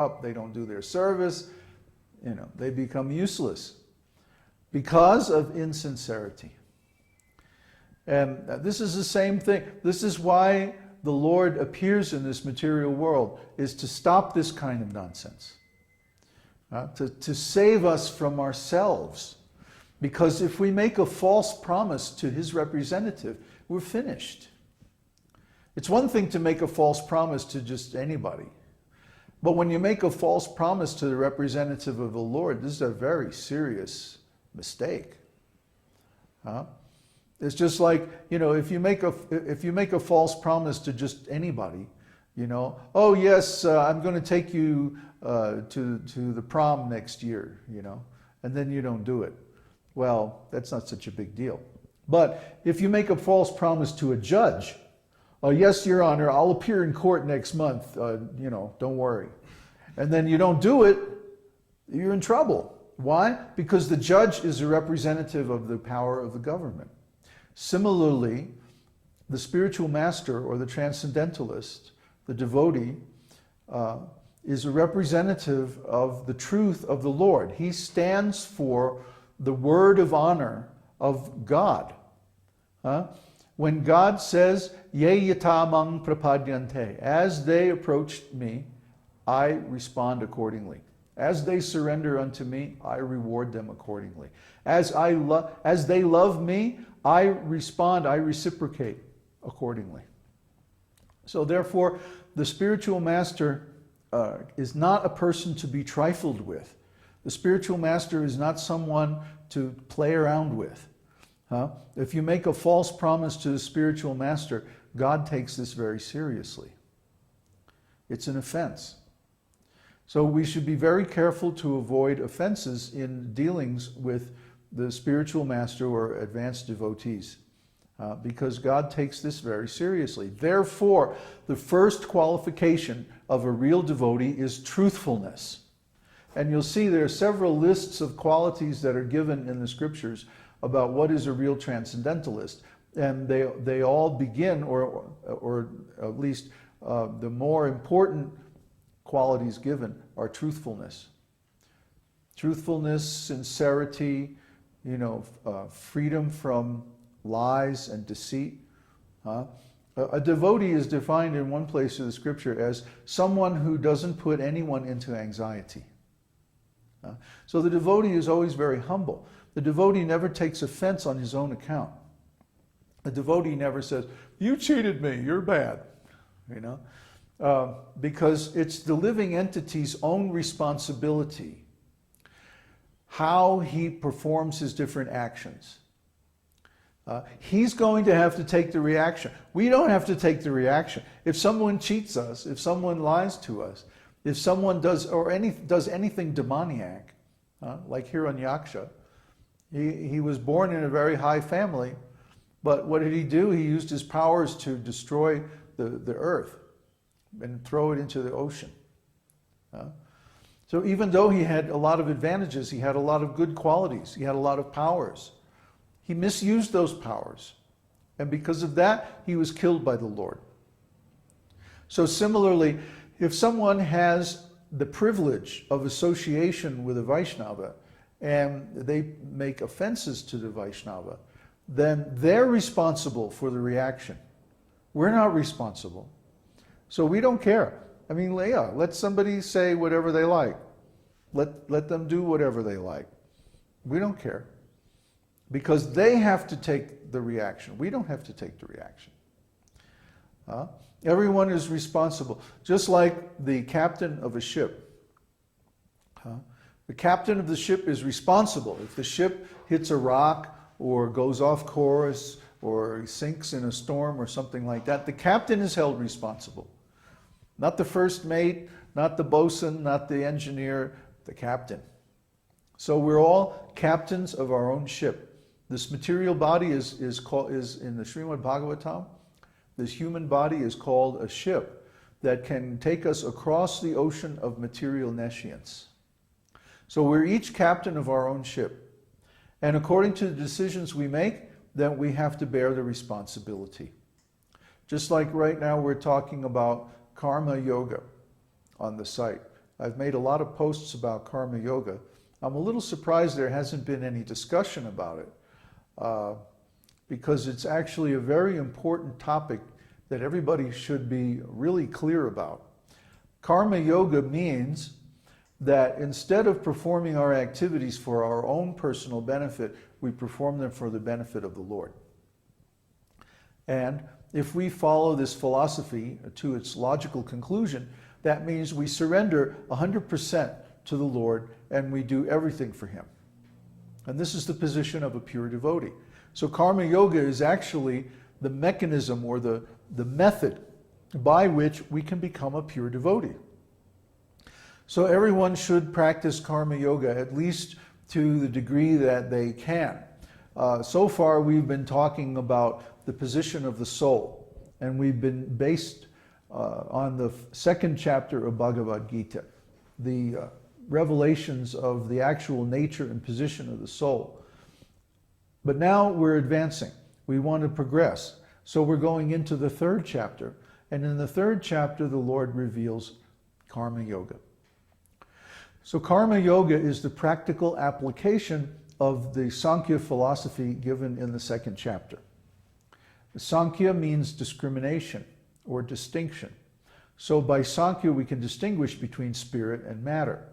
up, they don't do their service, they become useless because of insincerity. And this is the same thing. This is why the Lord appears in this material world, is to stop this kind of nonsense, to save us from ourselves. Because if we make a false promise to his representative, we're finished. It's one thing to make a false promise to just anybody. But when you make a false promise to the representative of the Lord, this is a very serious mistake. It's just like, if you make a false promise to just anybody, oh yes, I'm going to take you to the prom next year, and then you don't do it. Well, that's not such a big deal. But if you make a false promise to a judge, yes, Your Honor, I'll appear in court next month, don't worry. And then you don't do it, you're in trouble. Why? Because the judge is a representative of the power of the government. Similarly, the spiritual master or the transcendentalist, the devotee, is a representative of the truth of the Lord. He stands for the word of honor of God. When God says, Ye yatamang prapadyante, as they approached me, I respond accordingly. As they surrender unto me, I reward them accordingly. As they love me, I respond, I reciprocate accordingly. So therefore, the spiritual master is not a person to be trifled with. The spiritual master is not someone to play around with. If you make a false promise to the spiritual master, God takes this very seriously. It's an offense. So we should be very careful to avoid offenses in dealings with the spiritual master or advanced devotees, because God takes this very seriously. Therefore, the first qualification of a real devotee is truthfulness. And you'll see there are several lists of qualities that are given in the scriptures about what is a real transcendentalist. And they all begin, or at least the more important qualities given are truthfulness. Truthfulness, sincerity, freedom from lies and deceit. A devotee is defined in one place of the scripture as someone who doesn't put anyone into anxiety. So the devotee is always very humble. The devotee never takes offense on his own account. The devotee never says, you cheated me, you're bad. Because it's the living entity's own responsibility how he performs his different actions. He's going to have to take the reaction. We don't have to take the reaction. If someone cheats us, if someone lies to us, if someone does anything demoniac, like Hiraṅyakṣa, he was born in a very high family, but what did he do? He used his powers to destroy the earth and throw it into the ocean. So even though he had a lot of advantages, he had a lot of good qualities, he had a lot of powers, he misused those powers. And because of that, he was killed by the Lord. So similarly, if someone has the privilege of association with a Vaishnava and they make offenses to the Vaishnava, then they're responsible for the reaction. We're not responsible. So we don't care. I mean, yeah, let somebody say whatever they like. Let them do whatever they like. We don't care. Because they have to take the reaction. We don't have to take the reaction. Everyone is responsible. Just like the captain of a ship. The captain of the ship is responsible. If the ship hits a rock or goes off course or sinks in a storm or something like that, the captain is held responsible. Not the first mate, not the bosun, not the engineer, the captain. So we're all captains of our own ship. This material body is in the Srimad Bhagavatam, this human body is called a ship that can take us across the ocean of material nescience. So we're each captain of our own ship. And according to the decisions we make, then we have to bear the responsibility. Just like right now we're talking about karma yoga on the site. I've made a lot of posts about karma yoga. I'm a little surprised there hasn't been any discussion about it, because it's actually a very important topic that everybody should be really clear about. Karma yoga means that instead of performing our activities for our own personal benefit, we perform them for the benefit of the Lord. And if we follow this philosophy to its logical conclusion, that means we surrender 100% to the Lord and we do everything for Him. And this is the position of a pure devotee. So karma yoga is actually the mechanism or the method by which we can become a pure devotee. So everyone should practice karma yoga, at least to the degree that they can. So far we've been talking about the position of the soul, and we've been based on the second chapter of Bhagavad Gita, the revelations of the actual nature and position of the soul. But now we're advancing. We want to progress. So we're going into the third chapter. And in the third chapter, the Lord reveals karma yoga. So karma yoga is the practical application of the Sankhya philosophy given in the second chapter. Sankhya means discrimination or distinction. So by Sankhya, we can distinguish between spirit and matter.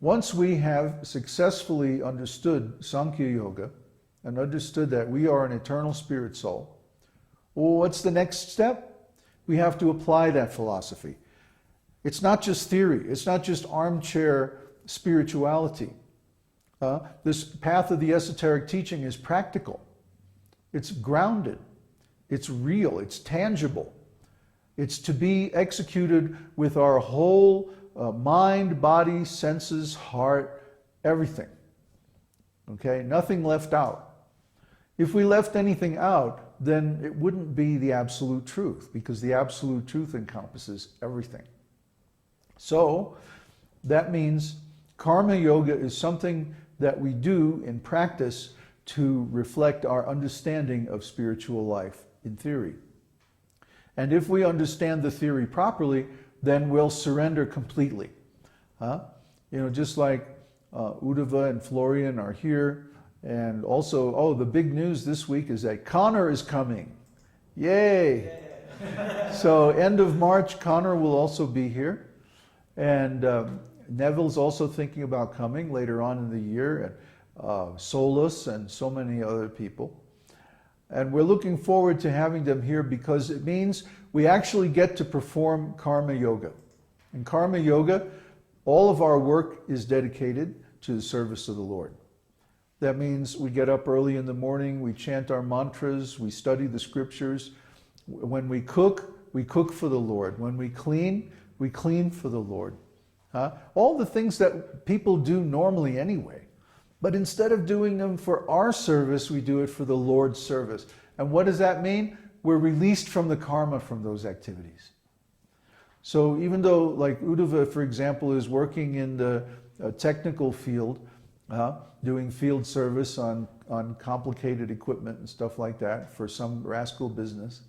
Once we have successfully understood Sankhya yoga and understood that we are an eternal spirit soul, well, what's the next step? We have to apply that philosophy. It's not just theory. It's not just armchair spirituality. This path of the esoteric teaching is practical. It's grounded. It's real. It's tangible. It's to be executed with our whole mind, body, senses, heart, everything. Okay? Nothing left out. If we left anything out, then it wouldn't be the absolute truth, because the absolute truth encompasses everything. So that means karma yoga is something that we do in practice to reflect our understanding of spiritual life in theory. And if we understand the theory properly, then we'll surrender completely. Just like Uddhava and Florian are here. And also, the big news this week is that Connor is coming. Yay! So end of March, Connor will also be here. And Neville's also thinking about coming later on in the year. And Solus and so many other people. And we're looking forward to having them here because it means we actually get to perform karma yoga. In karma yoga, all of our work is dedicated to the service of the Lord. That means we get up early in the morning, we chant our mantras, we study the scriptures. When we cook for the Lord. When we clean for the Lord. All the things that people do normally anyway. But instead of doing them for our service, we do it for the Lord's service. And what does that mean? We're released from the karma from those activities. So even though, like Uddhava, for example, is working in the technical field, doing field service on complicated equipment and stuff like that for some rascal business,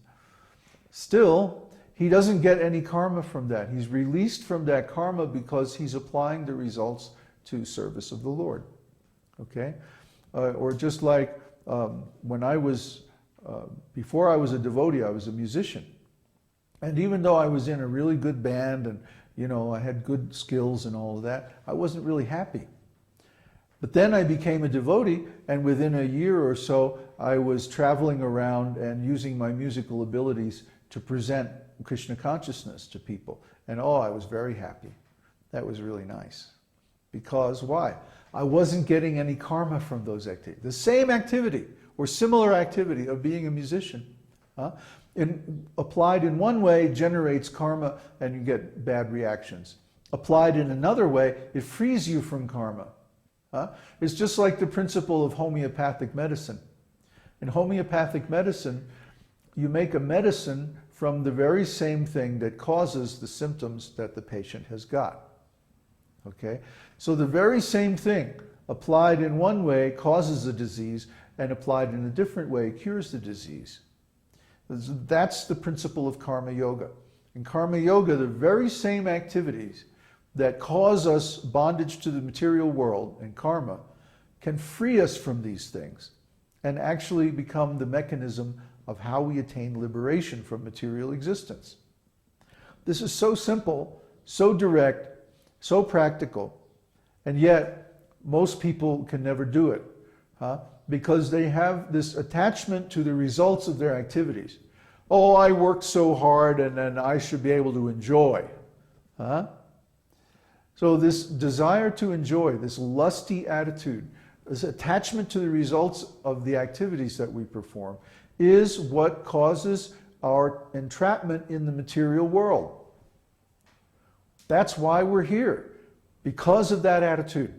still, he doesn't get any karma from that. He's released from that karma because he's applying the results to service of the Lord. Okay? Or just like when I was, before I was a devotee, I was a musician. And even though I was in a really good band and, I had good skills and all of that, I wasn't really happy. But then I became a devotee, and within a year or so, I was traveling around and using my musical abilities to present Krishna consciousness to people. And I was very happy. That was really nice. Because why? I wasn't getting any karma from those activities. The same activity or similar activity of being a musician, applied in one way generates karma and you get bad reactions. Applied in another way, it frees you from karma. It's just like the principle of homeopathic medicine. In homeopathic medicine, you make a medicine from the very same thing that causes the symptoms that the patient has got. Okay? So the very same thing applied in one way causes the disease, and applied in a different way cures the disease. That's the principle of karma yoga. In karma yoga, the very same activities that cause us bondage to the material world and karma can free us from these things and actually become the mechanism of how we attain liberation from material existence. This is so simple, so direct, so practical, and yet most people can never do it, because they have this attachment to the results of their activities. Oh, I worked so hard and then I should be able to enjoy. So this desire to enjoy, this lusty attitude, this attachment to the results of the activities that we perform is what causes our entrapment in the material world. That's why we're here, because of that attitude.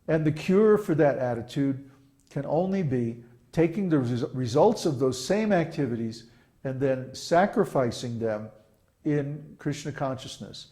And the cure for that attitude can only be taking the results of those same activities and then sacrificing them in Krishna consciousness,